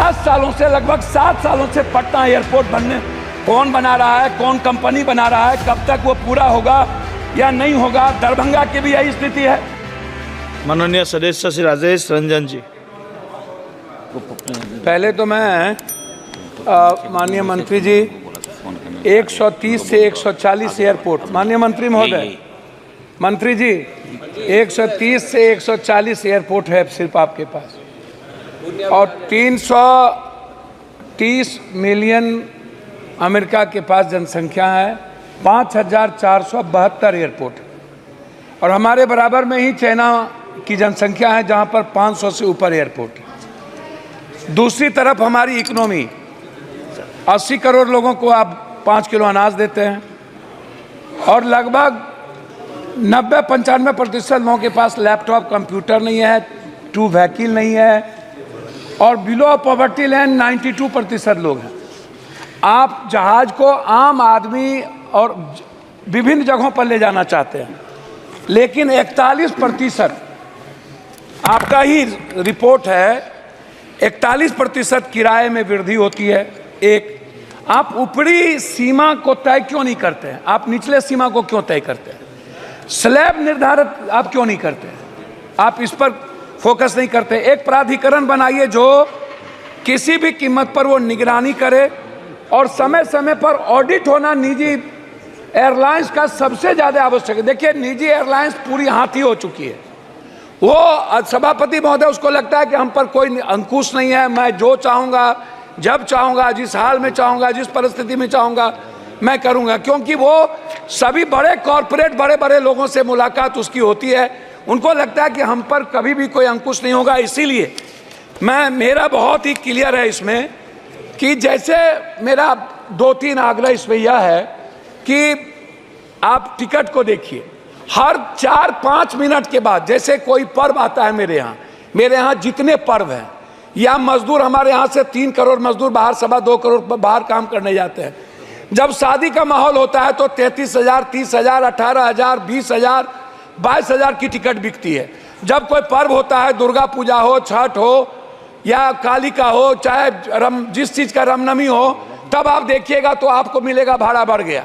10 सालों से, लगभग 7 सालों से पटना एयरपोर्ट बनने कौन बना रहा है, कौन कंपनी बना रहा है, कब तक वो पूरा होगा या नहीं होगा। दरभंगा की भी यही स्थिति है। माननीय सदस्य श्री राजेश रंजन जी। पहले तो मैं माननीय मंत्री जी 130 से 140 एयरपोर्ट, माननीय मंत्री महोदय, मंत्री जी 130 से 140 एयरपोर्ट है सिर्फ आपके पास, और 330 मिलियन अमेरिका के पास जनसंख्या है, 5472 एयरपोर्ट, और हमारे बराबर में ही चाइना की जनसंख्या है जहां पर 500 से ऊपर एयरपोर्ट। दूसरी तरफ हमारी इकोनॉमी, 80 करोड़ लोगों को आप 5 किलो अनाज देते हैं, और लगभग 90-95% लोगों के पास लैपटॉप कंप्यूटर नहीं है, 2 व्हीकल नहीं है, और बिलो पॉवर्टी लाइन 92% लोग हैं। आप जहाज को आम आदमी और विभिन्न जगहों पर ले जाना चाहते हैं, लेकिन 41% आपका ही रिपोर्ट है, 41% किराए में वृद्धि होती है। एक, आप ऊपरी सीमा को तय क्यों नहीं करते हैं? आप निचले सीमा को क्यों तय करते हैं? स्लैब निर्धारित आप क्यों नहीं करते हैं? आप इस पर फोकस नहीं करते। एक प्राधिकरण बनाइए जो किसी भी कीमत पर वो निगरानी करे, और समय समय पर ऑडिट होना निजी एयरलाइंस का सबसे ज़्यादा आवश्यक है। देखिए, निजी एयरलाइंस पूरी हाथी हो चुकी है। वो सभापति महोदय, उसको लगता है कि हम पर कोई अंकुश नहीं है, मैं जो चाहूँगा, जब चाहूँगा, जिस हाल में चाहूँगा, जिस परिस्थिति में चाहूँगा मैं करूँगा, क्योंकि वो सभी बड़े कॉरपोरेट, बड़े बड़े लोगों से मुलाकात उसकी होती है। उनको लगता है कि हम पर कभी भी कोई अंकुश नहीं होगा। इसीलिए मेरा बहुत ही क्लियर है इसमें कि जैसे मेरा 2-3 आग्रह इसमें यह है कि आप टिकट को देखिए, हर 4-5 मिनट के बाद, जैसे कोई पर्व आता है मेरे यहाँ जितने पर्व हैं, या मजदूर हमारे यहाँ से 3 करोड़ मजदूर बाहर, 2.25 करोड़ बाहर काम करने जाते हैं। जब शादी का माहौल होता है तो 33,000, 30,000, 18,000, 20,000, 22,000 की टिकट बिकती है। जब कोई पर्व होता है, दुर्गा पूजा हो, छठ हो या काली का हो, चाहे जिस चीज़ का रामनवमी हो, तब आप देखिएगा तो आपको मिलेगा भाड़ा बढ़ गया।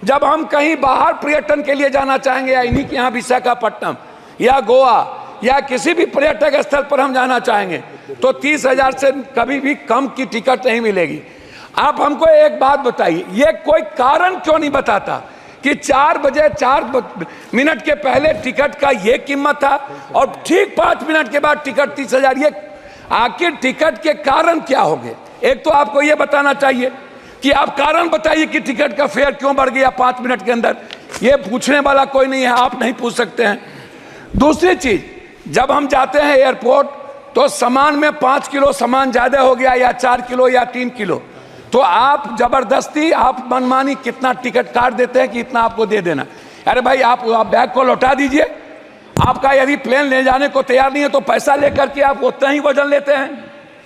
जब हम कहीं बाहर पर्यटन के लिए जाना चाहेंगे, या इन्हीं के यहाँ विशाखापट्टनम या गोवा या किसी भी पर्यटक स्थल पर हम जाना चाहेंगे, तो 30,000 से कभी भी कम की टिकट नहीं मिलेगी। आप हमको एक बात बताइए, ये कोई कारण क्यों नहीं बताता कि 4 बजे 4 मिनट के पहले टिकट का ये कीमत था और ठीक 5 मिनट के बाद टिकट 30,000? ये आखिर टिकट के कारण क्या होंगे? एक तो आपको ये बताना चाहिए कि आप कारण बताइए कि टिकट का फेयर क्यों बढ़ गया 5 मिनट के अंदर। ये पूछने वाला कोई नहीं है, आप नहीं पूछ सकते हैं। दूसरी चीज, जब हम जाते हैं एयरपोर्ट तो सामान में 5 किलो सामान ज्यादा हो गया, या 4 किलो या 3 किलो, तो आप जबरदस्ती, आप मनमानी कितना टिकट काट देते हैं कि इतना आपको दे देना। अरे भाई, आप बैग को लौटा दीजिए। आपका यदि प्लेन ले जाने को तैयार नहीं है तो पैसा लेकर के आप उतना ही वजन लेते हैं,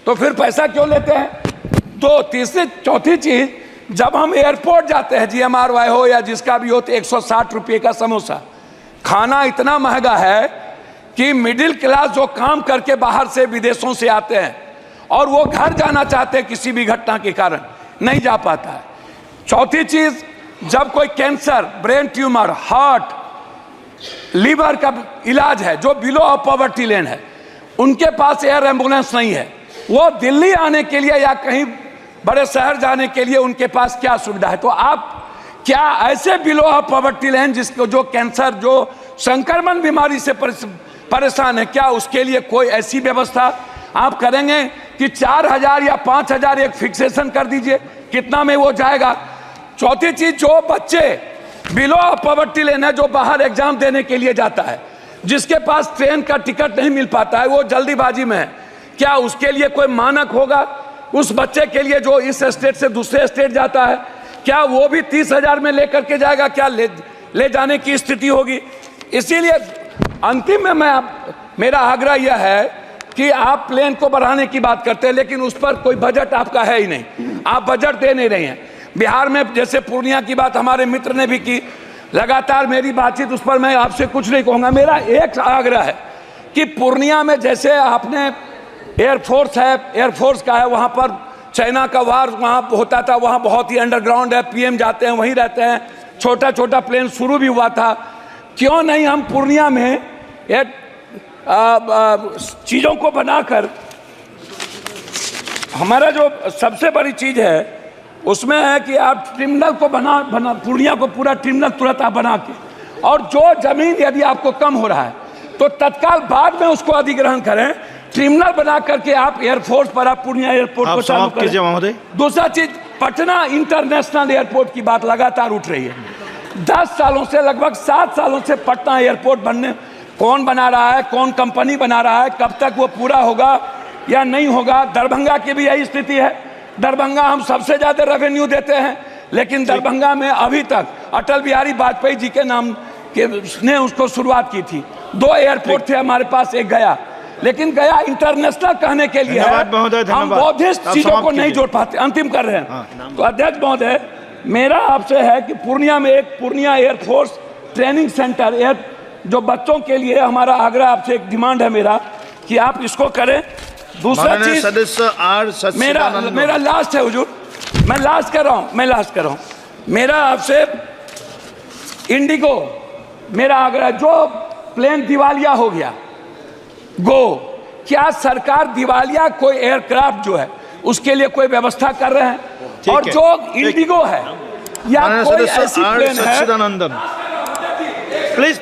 तो फिर पैसा क्यों लेते हैं? तो चौथी चीज, जब हम एयरपोर्ट जाते हैं, GMRY हो या जिसका भी हो, तो 160 रुपये का समोसा। खाना इतना महंगा है कि मिडिल क्लास जो काम करके बाहर से, विदेशों से आते हैं और वो घर जाना चाहते हैं, किसी भी घटना के कारण नहीं जा पाता है। चौथी चीज, जब कोई cancer, brain tumour, heart, liver का इलाज है, जो बिलो ऑफ पॉवर्टी लाइन है, उनके पास एयर एम्बुलेंस नहीं है। वो दिल्ली आने के लिए या कहीं बड़े शहर जाने के लिए उनके पास क्या सुविधा है? तो आप क्या ऐसे बिलो ऑफ पॉवर्टी लाइन, जिसको जो कैंसर, जो संक्रमण बीमारी से परेशान है, क्या उसके लिए कोई ऐसी व्यवस्था आप करेंगे कि 4,000 या 5,000 एक फिक्सेशन कर दीजिए, कितना में वो जाएगा? चौथी चीज, जो बच्चे बिलो ऑफ पॉवर्टी लाइन है, जो बाहर एग्जाम देने के लिए जाता है, जिसके पास ट्रेन का टिकट नहीं मिल पाता है, वो जल्दीबाजी में है, क्या उसके लिए कोई मानक होगा? उस बच्चे के लिए जो इस स्टेट से दूसरे स्टेट जाता है, क्या वो भी 30,000 में लेकर के जाएगा? क्या ले जाने की स्थिति होगी? इसीलिए अंतिम में मेरा आग्रह यह है कि आप प्लेन को बढ़ाने की बात करते हैं, लेकिन उस पर कोई बजट आपका है ही नहीं, आप बजट दे नहीं रहे हैं। बिहार में जैसे पूर्णिया की बात हमारे मित्र ने भी की, लगातार मेरी बातचीत उस पर, मैं आपसे कुछ नहीं कहूँगा। मेरा एक आग्रह है कि पूर्णिया में जैसे आपने एयरफोर्स है, एयरफोर्स का है, वहाँ पर चाइना का वार वहाँ होता था, वहाँ बहुत ही अंडरग्राउंड है, पीएम जाते हैं वहीं रहते हैं, छोटा छोटा प्लेन शुरू भी हुआ था। क्यों नहीं हम पूर्णिया में एक चीज़ों को बनाकर, हमारा जो सबसे बड़ी चीज़ है उसमें है कि आप टर्मिनल को बना पूर्णिया को पूरा टर्मिनल तुरंत आप बना के, और जो जमीन यदि आपको कम हो रहा है तो तत्काल बाद में उसको अधिग्रहण करें, टर्मिनल बना करके आप एयरफोर्स पर आप पूर्णिया एयरपोर्ट को चालू कीजिए करें। महोदय। दूसरा चीज, पटना इंटरनेशनल एयरपोर्ट की बात लगातार उठ रही है। 10 सालों से, लगभग 7 सालों से पटना एयरपोर्ट बनने, कौन बना रहा है, कौन कंपनी बना रहा है, कब तक वो पूरा होगा या नहीं होगा। दरभंगा की भी यही स्थिति है। दरभंगा हम सबसे ज्यादा रेवेन्यू देते हैं, लेकिन दरभंगा में अभी तक अटल बिहारी वाजपेयी जी के नाम के ने उसको शुरुआत की थी। 2 एयरपोर्ट थे हमारे पास, एक गया, लेकिन गया इंटरनेशनल कहने के लिए है, हम बौद्धिस्ट चीजों को नहीं जोड़ पाते। अंतिम कर रहे हैं। तो अध्यक्ष महोदय, मेरा आपसे है कि पूर्णिया में एक पूर्णिया एयरफोर्स ट्रेनिंग सेंटर, जो बच्चों के लिए, हमारा आग्रह आपसे, एक डिमांड है मेरा कि आप इसको करें। दूसरा चीज, सदस्य आर मेरा लास्ट है हुजूर, मैं लास्ट कर रहा हूं। मेरा आपसे इंडिगो, मेरा आग्रह, जो प्लेन दिवालिया हो गया क्या सरकार दिवालिया कोई एयरक्राफ्ट जो है उसके लिए कोई व्यवस्था कर रहे हैं? और जो इंडिगो है या कोई ऐसी प्लेन है, प्लीज